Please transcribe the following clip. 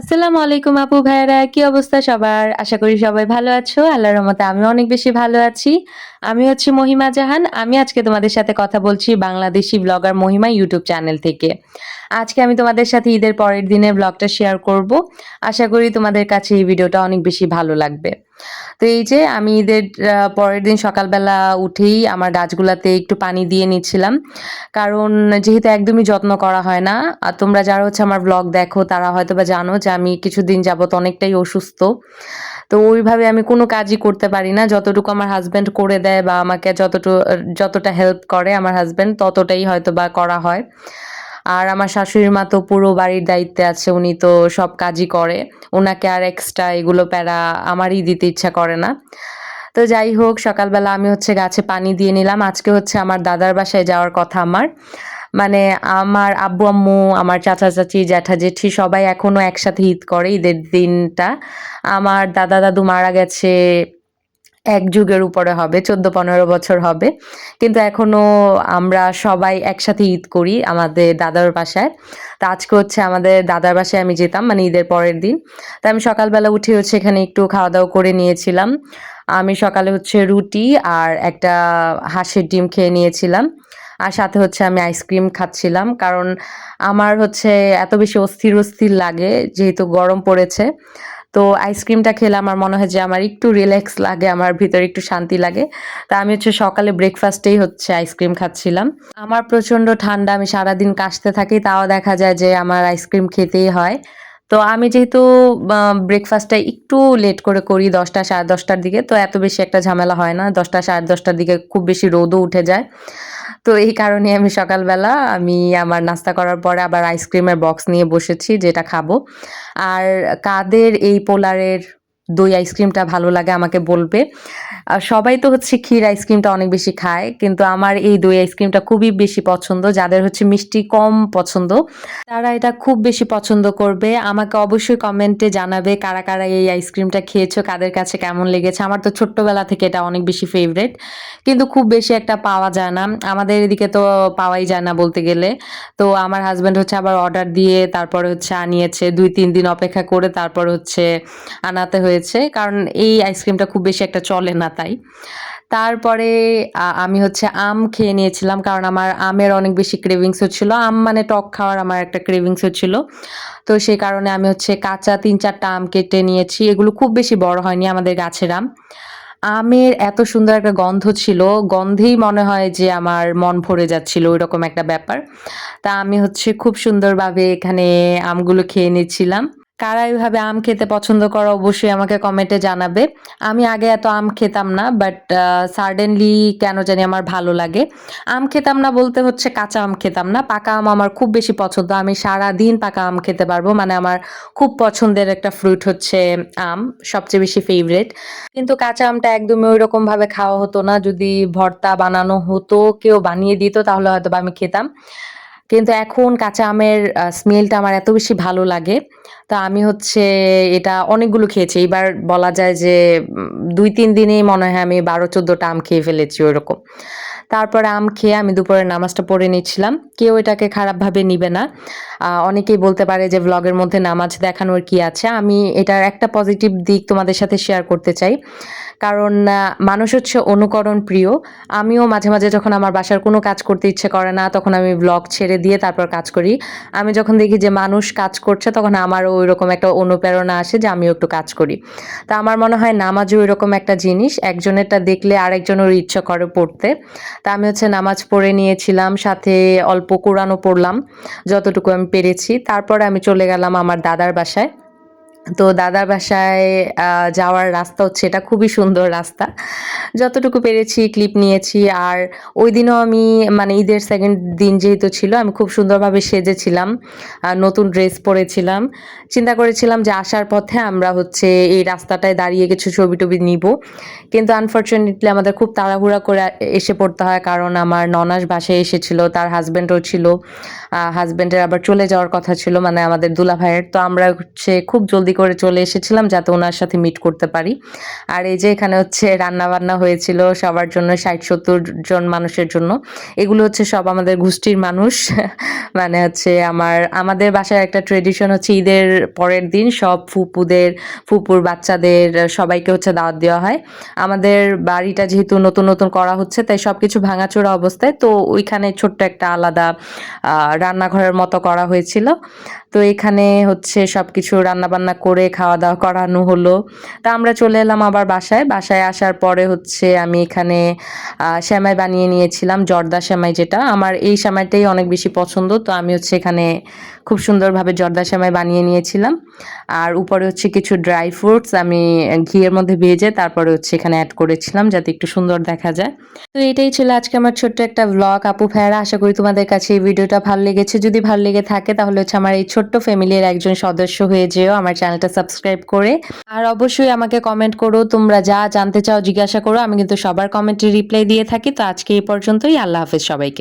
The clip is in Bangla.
আসসালামু আলাইকুম আপু ভাইয়ারা, কি অবস্থা সবার? আশা করি সবাই ভালো আছো। আল্লাহর রহমতে আমিও অনেক বেশি ভালো আছি। আমি হচ্ছি মহিমা জাহান। আমি আজকে তোমাদের সাথে কথা বলছি বাংলাদেশী ব্লগার মহিমা ইউটিউব চ্যানেল থেকে। আজকে আমি তোমাদের সাথে ঈদের পরের দিনের ব্লগটা শেয়ার করব। আশা করি তোমাদের কাছে এই ভিডিওটা অনেক বেশি ভালো লাগবে। তো এই যে আমি ঈদের পরের দিন সকালবেলা উঠেই আমার গাছগুলাতে একটু পানি দিয়ে নিচ্ছিলাম। কারণ যেহেতু একদমই যত্ন করা হয় না। আর তোমরা যারা হচ্ছে আমার ব্লগ দেখো তারা হয়তোবা জানো যে আমি কিছুদিন যাবত অনেকটাই অসুস্থ। তো ওইভাবে আমি কোনো কাজই করতে পারি না। যতটুকু আমার হাসব্যান্ড করে দেয় বা আমাকে যতটা হেল্প করে আমার হাসব্যান্ড ততটাই হয়তোবা করা হয়। আর আমার শাশুড়ি মা তো পুরো বাড়ির দায়িত্বে আছে। উনি তো সব কাজই করে। উনাকে আর এক্সট্রা এগুলো প্যারা আমারই দিতে ইচ্ছা করে না। তো যাই হোক সকালবেলা আমি হচ্ছে গাছে পানি দিয়ে নিলাম। আজকে হচ্ছে আমার দাদার বাসায় যাওয়ার কথা আমার। মানে আমার আব্বু-আম্মু, আমার চাচা-চাচী, জ্যাঠা-জেঠি সবাই এখনো একসাথে ঈদ করে ঈদের দিনটা। আমার দাদা-দাদু মারা গেছে ১ যুগের উপরে হবে, ১৪-১৫ বছর হবে। কিন্তু এখনো আমরা সবাই একসাথে ঈদ করি আমাদের দাদার বাসায়। তো আজকে হচ্ছে আমাদের দাদার বাসায় আমি যেতাম মানে ঈদের পরের দিন। তো আমি সকালবেলা উঠে হচ্ছে এখানে একটু খাওয়া-দাওয়া করে নিয়েছিলাম। আমি সকালে হচ্ছে রুটি আর একটা হাঁসের ডিম খেয়ে নিয়েছিলাম। আর সাথে হচ্ছে আমি আইসক্রিম খাচ্ছিলাম। কারণ আমার হচ্ছে এত বেশি অস্থির লাগে যেহেতু গরম পড়েছে। তো আইসক্রিমটা খেলে আমার মনে হয় যে আমার একটু রিল্যাক্স লাগে, আমার ভিতরে একটু শান্তি লাগে। তা আমি হচ্ছে সকালে ব্রেকফাস্টেই হচ্ছে আইসক্রিম খাচ্ছিলাম। আমার প্রচন্ড ঠান্ডা, আমি সারাদিন কাশতে থাকি, তাও দেখা যায় যে আমার আইসক্রিম খেতেই হয়। তো আমি যেহেতু ব্রেকফাস্টটা একটু লেট করে করি ১০টা ১০:৩০ দিকে, তো এত বেশি একটা ঝামেলা হয় না। ১০টা ১০:৩০ দিকে খুব বেশি রোদও উঠে যায়। তো এই কারণে আমি সকালবেলা আমার নাস্তা করার পরে আবার আইসক্রিমের বক্স নিয়ে বসেছি যেটা খাবো। আর কাদের এই পোলারের দই আইসক্রিমটা ভালো লাগে আমাকে বলবে। সবাই তো হচ্ছে ক্ষীর আইসক্রিমটা অনেক বেশি খায়। কিন্তু আমার এই দই আইসক্রিমটা খুবই বেশি পছন্দ। যাদের হচ্ছে মিষ্টি কম পছন্দ, তারা এটা খুব বেশি পছন্দ করবে। আমাকে অবশ্যই কমেন্টে জানাবে কারা এই আইসক্রিমটা খেয়েছো, কাদের কাছে কেমন লেগেছে। আমার তো ছোট্টবেলা থেকে এটা অনেক বেশি ফেভারাইট। কিন্তু খুব বেশি একটা পাওয়া যায় না। আমাদের এদিকে তো পাওয়াই যায় না বলতে গেলে। তো আমার হাসব্যান্ড হচ্ছে আবার অর্ডার দিয়ে তারপরে হচ্ছে আনিয়েছে। ২-৩ দিন অপেক্ষা করে তারপর হচ্ছে আনাতে হয়েছে। কারণ এই আইসক্রিমটা খুব বেশি একটা চলে না তাই। তারপরে আমি হচ্ছে আম খেয়ে নিয়েছিলাম। কারণ আমার আমের অনেক বেশি ক্রেভিংস হচ্ছিল। আম মানে টক খাওয়ার আমার একটা ক্রেভিংস হচ্ছিল। তো সে কারণে আমি হচ্ছে কাঁচা ৩-৪ টা আম কেটে নিয়েছি। এগুলো খুব বেশি বড় হয়নি আমাদের গাছের আম। আমের এত সুন্দর একটা গন্ধ ছিল, গন্ধেই মনে হয় যে আমার মন ভরে যাচ্ছিল ঐরকম একটা ব্যাপার। তা আমি হচ্ছে খুব সুন্দরভাবে এখানে আমগুলো খেয়ে নিচ্ছিলাম। কারা এভাবে আম খেতে পছন্দ করো অবশ্যই আমাকে কমেন্টে জানাবে। আমি আগে এত আম খেতাম না বাট সাডেনলি কেন জানি আমার ভালো লাগে। আম খেতাম না বলতে হচ্ছে কাঁচা আম খেতাম না। পাকা আম আমার খুব বেশি পছন্দ। আমি সারাদিন পাকা আম খেতে পারবো। মানে আমার খুব পছন্দের একটা ফ্রুট হচ্ছে আম, সবচেয়ে বেশি ফেভারাইট। কিন্তু কাঁচা আমটা একদমই ঐরকমভাবে খাওয়া হতো না। যদি ভর্তা বানানো হতো, কেউ বানিয়ে দিত তাহলে হয়তোবা আমি খেতাম। কিন্তু এখন কাঁচা আমের স্মেলটা আমার এত বেশি ভালো লাগে। তো আমি হচ্ছে এটা অনেকগুলো খেয়েছি। এইবার বলা যায় যে ২-৩ দিনেই মনে হয় আমি ১২-১৪ টা আম খেয়ে ফেলেছি ওরকম। তারপরে আম খেয়ে আমি দুপুরের নামাজটা পড়ে নিচ্ছিলাম। কেউ এটাকে খারাপভাবে নিবে না। অনেকেই বলতে পারে যে ভ্লগের মধ্যে নামাজ দেখানোর কি আছে? আমি এটার একটা পজিটিভ দিক তোমাদের সাথে শেয়ার করতে চাই। কারণ মানুষ হচ্ছে অনুকরণ প্রিয়। আমিও মাঝে মাঝে যখন আমার বাসার কোনো কাজ করতে ইচ্ছে করে না, তখন আমি ভ্লগ ছেড়ে দিয়ে তারপর কাজ করি। আমি যখন দেখি যে মানুষ কাজ করছে, তখন আমারও ঐরকম একটা অনুপ্রেরণা আসে যে আমিও একটু কাজ করি। তো আমার মনে হয় নামাজও ঐরকম একটা জিনিস, একজনেরটা দেখলে আরেকজনেরও ইচ্ছা করে পড়তে। তা আমি হচ্ছে নামাজ পড়ে নিয়েছিলাম, সাথে অল্প কোরআনও পড়লাম, যতটুকু আমি পেরেছি। তারপরে আমি চলে গেলাম আমার দাদার বাসায়। তো দাদার বাসায় যাওয়ার রাস্তা হচ্ছে এটা খুবই সুন্দর রাস্তা। যতটুকু পেরেছি ক্লিপ নিয়েছি। আর ঐদিনও আমি মানে ঈদের 2nd দিন যেহেতু ছিল, আমি খুব সুন্দরভাবে সেজেছিলাম। নতুন ড্রেস পরেছিলাম। চিন্তা করেছিলাম যে আসার পথে আমরা হচ্ছে এই রাস্তাটায় দাঁড়িয়ে কিছু ছবি-টবি নিবো। কিন্তু আনফরচুনেটলি আমাদের খুব তাড়াহুড়া করে এসে পড়তে হয়। কারণ আমার ননাস বাসায় এসেছিল, তার হাসব্যান্ডও ছিল। হাসব্যান্ডের আবার চলে যাওয়ার কথা ছিল মানে আমাদের দুলাভাইয়ের। তো আমরা হচ্ছে খুব জলদি জলদি করে চলে এসেছিলাম যাতে ওনার সাথে মিট করতে পারি। আর এই যে এখানে হচ্ছে রান্না-বান্না হয়েছিল সবার জন্য ৬০-৭০ জন মানুষের জন্য। এগুলো হচ্ছে সব আমাদের গোষ্ঠীর মানুষ। মানে হচ্ছে আমাদের বাসায় একটা ট্র্যাডিশন হচ্ছে ঈদের পরের দিন সব ফুপুর বাচ্চাদের সবাইকে হচ্ছে দাওয়াত দেওয়া হয়। আমাদের বাড়িটা যেহেতু নতুন করা হচ্ছে তাই সবকিছু ভাঙাচোরা অবস্থায়, তো ওইখানে ছোট্ট একটা আলাদা রান্নাঘরের মতো করা হয়েছিল। তো এখানে হচ্ছে সবকিছু রান্নাবান্না করে খাওয়া-দাওয়া করানো হলো। তা আমরা চলে এলাম আবার বাসায়। বাসায় আসার পরে হচ্ছে আমি এখানে সেমাই বানিয়ে নিয়েছিলাম, জর্দা সেমাই যেটা। আমার এই সেমাইটাই অনেক বেশি পছন্দ। তো আমি হচ্ছে এখানে খুব সুন্দরভাবে জর্দা সেমাই বানিয়ে নিয়েছিলাম। আর উপরে হচ্ছে কিছু ড্রাই ফ্রুটস আমি ঘিয়ের মধ্যে ভেজে তারপরে হচ্ছে এখানে এড করেছিলাম যাতে একটু সুন্দর দেখা যায়। তো এটাই ছিল আজকে আমার ছোট্ট একটা ভ্লগ আপু ভাইয়ারা। আশা করি তোমাদের কাছে এই ভিডিওটা ভালো লেগেছে। যদি ভালো লেগে থাকে তাহলে হচ্ছে আমার এই ছোট্ট ফ্যামিলির একজন সদস্য হয়ে যেও, আমার চ্যানেলটা সাবস্ক্রাইব করে। আর অবশ্যই আমাকে কমেন্ট করো, তোমরা যা জানতে চাও জিজ্ঞাসা করো। আমি কিন্তু সবার কমেন্টে রিপ্লাই দিয়ে থাকি। তো আজকে এই পর্যন্তই। আল্লাহ হাফেজ সবাইকে।